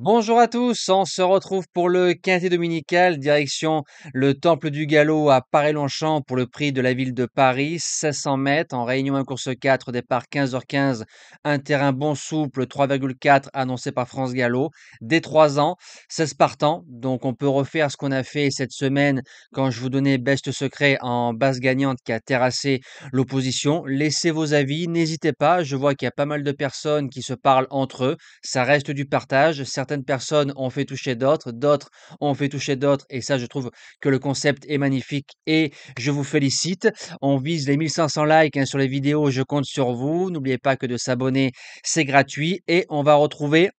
Bonjour à tous, on se retrouve pour le quintet dominical, direction le Temple du Galop à Paray-Longchamp pour le prix de la ville de Paris, 1600 mètres, en réunion 1 course 4, départ 15h15, un terrain bon souple, 3,4 annoncé par France Gallo, dès 3 ans, 16 partants, donc on peut refaire ce qu'on a fait cette semaine quand je vous donnais Best Secret en base gagnante qui a terrassé l'opposition. Laissez vos avis, n'hésitez pas, je vois qu'il y a pas mal de personnes qui se parlent entre eux, ça reste du partage. Certaines personnes ont fait toucher d'autres, d'autres ont fait toucher d'autres, et ça, je trouve que le concept est magnifique et je vous félicite. On vise les 1500 likes sur les vidéos, je compte sur vous. N'oubliez pas que de s'abonner, c'est gratuit et on va retrouver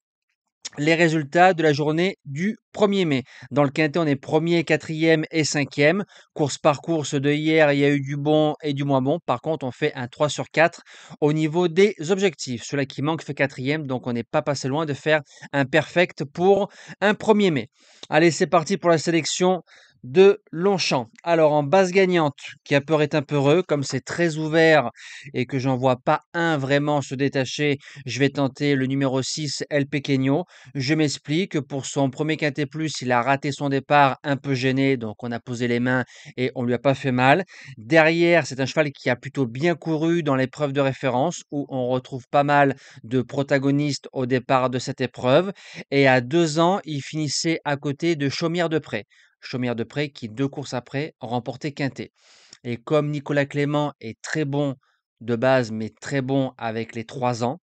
les résultats de la journée du 1er mai. Dans le quintet, on est premier, quatrième et cinquième. Course par course de hier, il y a eu du bon et du moins bon. Par contre, on fait un 3 sur 4 au niveau des objectifs. Celui qui manque fait quatrième, donc on n'est pas passé loin de faire un perfect pour un 1er mai. Allez, c'est parti pour la sélection de Longchamp. Alors en base gagnante, qui a peur est un peu heureux, comme c'est très ouvert et que j'en vois pas un vraiment se détacher, je vais tenter le numéro 6, El Pequeño. Je m'explique, pour son premier quintet plus, il a raté son départ un peu gêné, donc on a posé les mains et on lui a pas fait mal. Derrière, c'est un cheval qui a plutôt bien couru dans l'épreuve de référence, où on retrouve pas mal de protagonistes au départ de cette épreuve. Et à 2 ans, il finissait à côté de Chaumière-de-Pré. Chaumière-de-Pré qui, 2 courses après, remportait quintet. Et comme Nicolas Clément est très bon de base, mais très bon avec les 3 ans,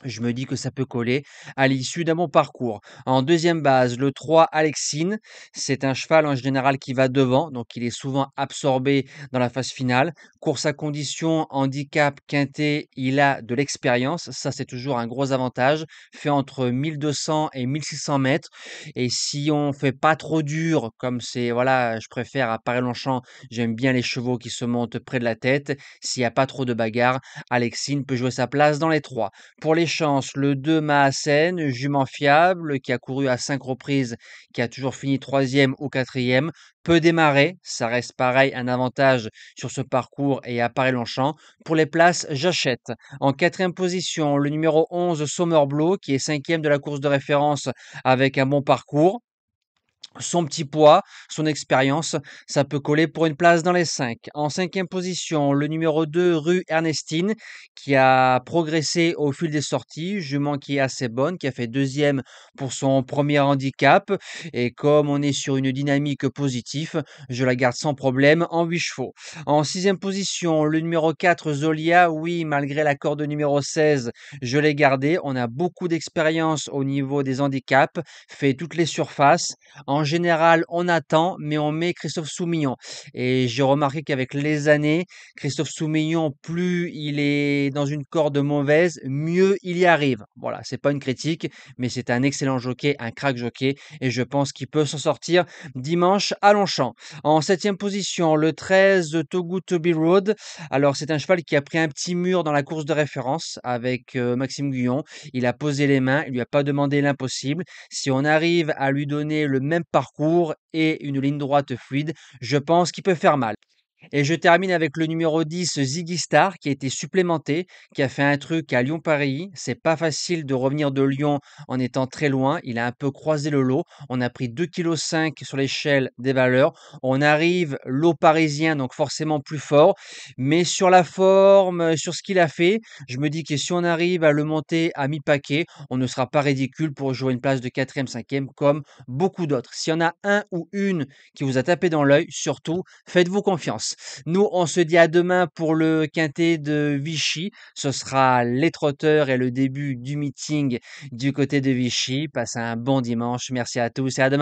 je me dis que ça peut coller à l'issue d'un bon parcours. En deuxième base, le 3 Alexine, c'est un cheval en général qui va devant, donc il est souvent absorbé dans la phase finale. Course à condition, handicap, quintet, il a de l'expérience, ça c'est toujours un gros avantage. Fait entre 1200 et 1600 mètres. Et si on fait pas trop dur, comme c'est, voilà, je préfère à Paray-Longchamp, j'aime bien les chevaux qui se montent près de la tête. S'il n'y a pas trop de bagarre, Alexine peut jouer sa place dans les 3. Pour les chances, le 2 Maassen, jument fiable, qui a couru à 5 reprises, qui a toujours fini troisième ou quatrième, peut démarrer. Ça reste pareil, un avantage sur ce parcours et à Paray-Longchamp. Pour les places, j'achète. En quatrième position, le numéro 11, Sommerblow, qui est cinquième de la course de référence avec un bon parcours. Son petit poids, son expérience, ça peut coller pour une place dans les 5. En cinquième position, le numéro 2, Rue Ernestine, qui a progressé au fil des sorties, jument qui est assez bonne, qui a fait deuxième pour son premier handicap. Et comme on est sur une dynamique positive, je la garde sans problème en 8 chevaux. En sixième position, le numéro 4, Zolia, oui, malgré l'accord de numéro 16, je l'ai gardé. On a beaucoup d'expérience au niveau des handicaps, fait toutes les surfaces. En général, on attend, mais on met Christophe Soumillon. Et j'ai remarqué qu'avec les années, Christophe Soumillon, plus il est dans une corde mauvaise, mieux il y arrive. Voilà, c'est pas une critique, mais c'est un excellent jockey, un crack jockey, et je pense qu'il peut s'en sortir dimanche à Longchamp. En septième position, le 13, Togu Toby Road. Alors, c'est un cheval qui a pris un petit mur dans la course de référence avec Maxime Guyon. Il a posé les mains, il lui a pas demandé l'impossible. Si on arrive à lui donner le même parcours et une ligne droite fluide, je pense qu'il peut faire mal. Et je termine avec le numéro 10, Ziggy Star, qui a été supplémenté, qui a fait un truc à Lyon-Paris. C'est pas facile de revenir de Lyon en étant très loin. Il a un peu croisé le lot. On a pris 2,5 kg sur l'échelle des valeurs. On arrive lot parisien, donc forcément plus fort. Mais sur la forme, sur ce qu'il a fait, je me dis que si on arrive à le monter à mi-paquet, on ne sera pas ridicule pour jouer une place de 4e, 5e comme beaucoup d'autres. S'il y en a un ou une qui vous a tapé dans l'œil, surtout, faites-vous confiance. Nous, on se dit à demain pour le quintet de Vichy. Ce sera les trotteurs et le début du meeting du côté de Vichy. Passez un bon dimanche. Merci à tous et à demain.